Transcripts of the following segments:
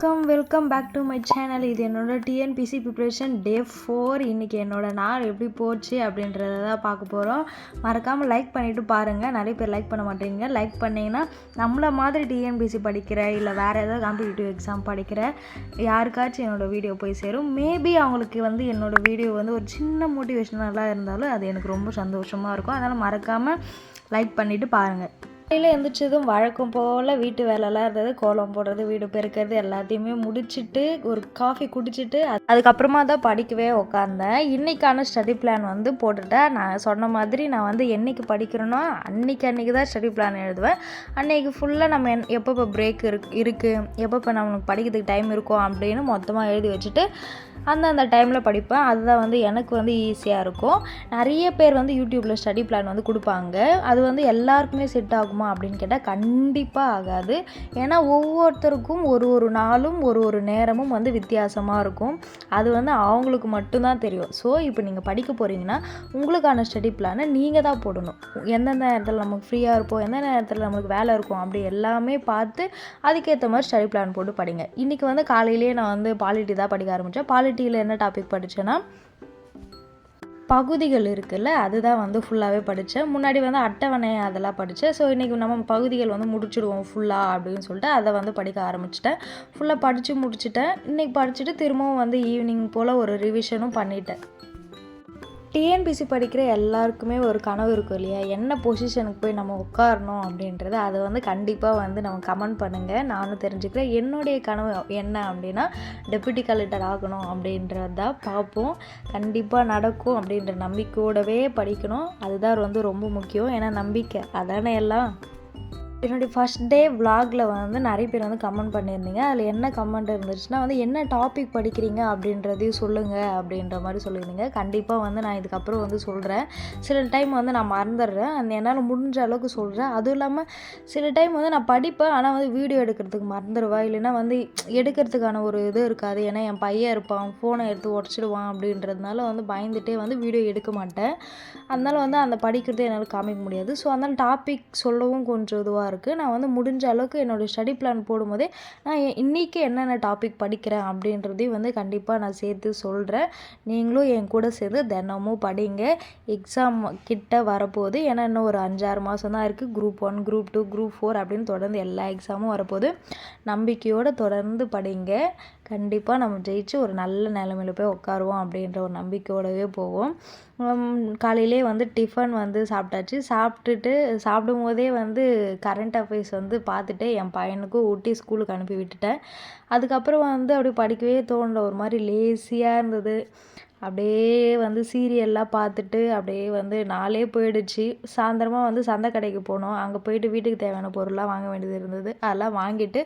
Welcome back to my channel. இது என்னோட TNPSC preparation டே 4. இன்றைக்கி என்னோட நாள் எப்படி போச்சு அப்படின்றத தான் பார்க்க போகிறோம். மறக்காமல் லைக் பண்ணிவிட்டு பாருங்கள். நிறைய பேர் லைக் பண்ண மாட்டேங்க. லைக் பண்ணிங்கன்னா நம்மள மாதிரி டிஎன்பிசி படிக்கிற இல்லை வேறு ஏதாவது காம்படிட்டிவ் எக்ஸாம் படிக்கிற யாருக்காச்சும் என்னோடய வீடியோ போய் சேரும். மேபி அவங்களுக்கு என்னோடய வீடியோ ஒரு சின்ன மோட்டிவேஷனலாக இருந்தாலும் அது எனக்கு ரொம்ப சந்தோஷமாக இருக்கும். அதனால் மறக்காமல் லைக் பண்ணிவிட்டு பாருங்கள். காலையில் எழுந்திரிச்சதும் வழக்கம் போல் வீட்டு வேலைலாம் இருந்தது. கோலம் போடுறது, வீடு பெருக்கிறது எல்லாத்தையுமே முடிச்சுட்டு ஒரு காஃபி குடிச்சிட்டு அதுக்கப்புறமா தான் படிக்கவே உட்காந்தேன். இன்றைக்கான ஸ்டடி பிளான் போட்டுட்டேன். நான் சொன்ன மாதிரி நான் என்றைக்கு படிக்கிறேனோ அன்றைக்கி தான் ஸ்டடி பிளான் எழுதுவேன். அன்றைக்கி ஃபுல்லாக நம்ம எப்பப்போ பிரேக் இருக்குது எப்பப்போ நம்மளுக்கு படிக்கிறதுக்கு டைம் இருக்கும் அப்படின்னு மொத்தமாக எழுதி வச்சுட்டு அந்த டைமில் படிப்பேன். அதுதான் எனக்கு ஈஸியாக இருக்கும். நிறைய பேர் யூடியூப்பில் ஸ்டடி பிளான் கொடுப்பாங்க. அது எல்லாருக்குமே செட் ஆகுமா அப்படின்னு கேட்டால் கண்டிப்பாக ஆகாது. ஏன்னா ஒவ்வொருத்தருக்கும் ஒரு நாளும் ஒரு நேரமும் வித்தியாசமாக இருக்கும். அது அவங்களுக்கு மட்டும்தான் தெரியும். ஸோ இப்போ நீங்கள் படிக்க போகிறீங்கன்னா உங்களுக்கான ஸ்டடி பிளானை நீங்கள் தான் போடணும். எந்தெந்த நேரத்தில் நமக்கு ஃப்ரீயாக இருப்போம், எந்த நேரத்தில் நம்மளுக்கு வேலை இருக்கும், அப்படி எல்லாமே பார்த்து அதுக்கேற்ற மாதிரி ஸ்டடி பிளான் போட்டு படிங்க. இன்றைக்கி காலையிலேயே நான் பாலிட்டி தான் படிக்க ஆரம்பித்தேன். பாலிட்டியில் என்ன டாபிக் படித்தேன்னா பகுதிகள் இருக்குல்ல, அதுதான் ஃபுல்லாகவே படித்தேன். முன்னாடி அட்டவணை அதெல்லாம் படித்தேன். ஸோ இன்றைக்கி நம்ம பகுதிகள் முடிச்சுடுவோம் ஃபுல்லாக அப்படின்னு சொல்லிட்டு அதை படிக்க ஆரம்பிச்சிட்டேன். ஃபுல்லாக படித்து முடிச்சுட்டேன். இன்றைக்கி படிச்சுட்டு திரும்பவும் ஈவினிங் போல் ஒரு ரிவிஷனும் பண்ணிட்டேன். டிஎன்பிசி படிக்கிற எல்லாருக்குமே ஒரு கனவு இருக்கும் இல்லையா, என்ன பொசிஷனுக்கு போய் நம்ம உட்காரணும் அப்படின்றது. அதை கண்டிப்பாக நம்ம கமெண்ட் பண்ணுங்கள், நானும் தெரிஞ்சுக்கிறேன். என்னுடைய கனவு என்ன அப்படின்னா டெப்யூட்டி கலெக்டர் ஆகணும் அப்படின்றது தான். பார்ப்போம், கண்டிப்பாக நடக்கும் அப்படின்ற நம்பிக்கையோடவே படிக்கணும். அதுதான் ரொம்ப முக்கியம். ஏன்னா நம்பிக்கை அதானே எல்லாம். என்னுடைய ஃபஸ்ட் டே விலாகில் நிறைய பேர் கமெண்ட் பண்ணியிருந்தீங்க. அதில் என்ன கமெண்ட் இருந்துச்சுன்னா என்ன டாபிக் படிக்கிறீங்க அப்படின்றதையும் சொல்லுங்கள் அப்படின்ற மாதிரி சொல்லியிருந்தீங்க. கண்டிப்பாக நான் இதுக்கப்புறம் சொல்கிறேன். சில டைம் நான் மறந்துடுறேன். என்னால் முடிஞ்ச அளவுக்கு சொல்கிறேன். அதுவும் இல்லாமல் சில டைம் நான் படிப்பேன், ஆனால் வீடியோ எடுக்கிறதுக்கு மறந்துடுவேன். இல்லைன்னா எடுக்கிறதுக்கான ஒரு இது இருக்காது. ஏன்னா என் பையன் இருப்பான், ஃபோனை எடுத்து உடச்சிடுவான் அப்படின்றதுனால பயந்துட்டே வீடியோ எடுக்க மாட்டேன். அதனால் அந்த படிக்கிறதே என்னால் காமிக்க முடியாது. ஸோ அதனால் டாபிக் சொல்லவும் கொஞ்சம் இதுவாக இருக்குது. நான் முடிஞ்ச அளவுக்கு என்னோடய ஸ்டடி பிளான் போடும்போதே நான் இன்றைக்கி என்னென்ன டாபிக் படிக்கிறேன் அப்படின்றதையும் கண்டிப்பாக நான் சேர்த்து சொல்கிறேன். நீங்களும் என் கூட சேர்ந்து தினமும் படிங்க. எக்ஸாம் கிட்ட வரப்போகுது. ஏன்னா இன்னும் ஒரு 5-6 மாதம் தான் இருக்குது. குரூப் 1, குரூப் 2, குரூப் 4 அப்படின்னு தொடர்ந்து எல்லா எக்ஸாமும் வரப்போகுது. நம்பிக்கையோடு தொடர்ந்து படிங்க. கண்டிப்பாக நம்ம ஜெயிச்சு ஒரு நல்ல நிலைமையில் போய் உட்காருவோம் அப்படின்ற ஒரு நம்பிக்கையோடவே போவோம். காலையிலே டிஃபன் சாப்பிட்டாச்சு. சாப்பிடும் போதே கரண்ட் அஃபேர்ஸ் பார்த்துட்டு என் பையனுக்கும் ஊட்டி ஸ்கூலுக்கு அனுப்பி விட்டுட்டேன். அதுக்கப்புறம் அப்படியே படிக்கவே தோணல. ஒரு மாதிரி லேசியாக இருந்தது. அப்படியே சீரியல்லாம் பார்த்துட்டு அப்படியே நாளே போயிடுச்சு. சாயந்தரமாக சந்தை கடைக்கு போனோம். அங்கே போயிட்டு வீட்டுக்கு தேவையான பொருள்லாம் வாங்க வேண்டியது இருந்தது. அதெல்லாம் வாங்கிட்டு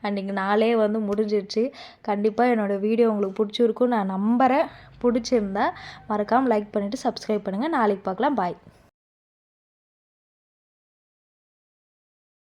அன்றைக்கி நாளே முடிஞ்சிடுச்சு. கண்டிப்பாக என்னோடய வீடியோ உங்களுக்கு பிடிச்சிருக்கும் நான் நம்புகிறேன். பிடிச்சிருந்தா மறக்காமல் லைக் பண்ணிவிட்டு சப்ஸ்கிரைப் பண்ணுங்கள். நாளைக்கு பார்க்கலாம். பாய்.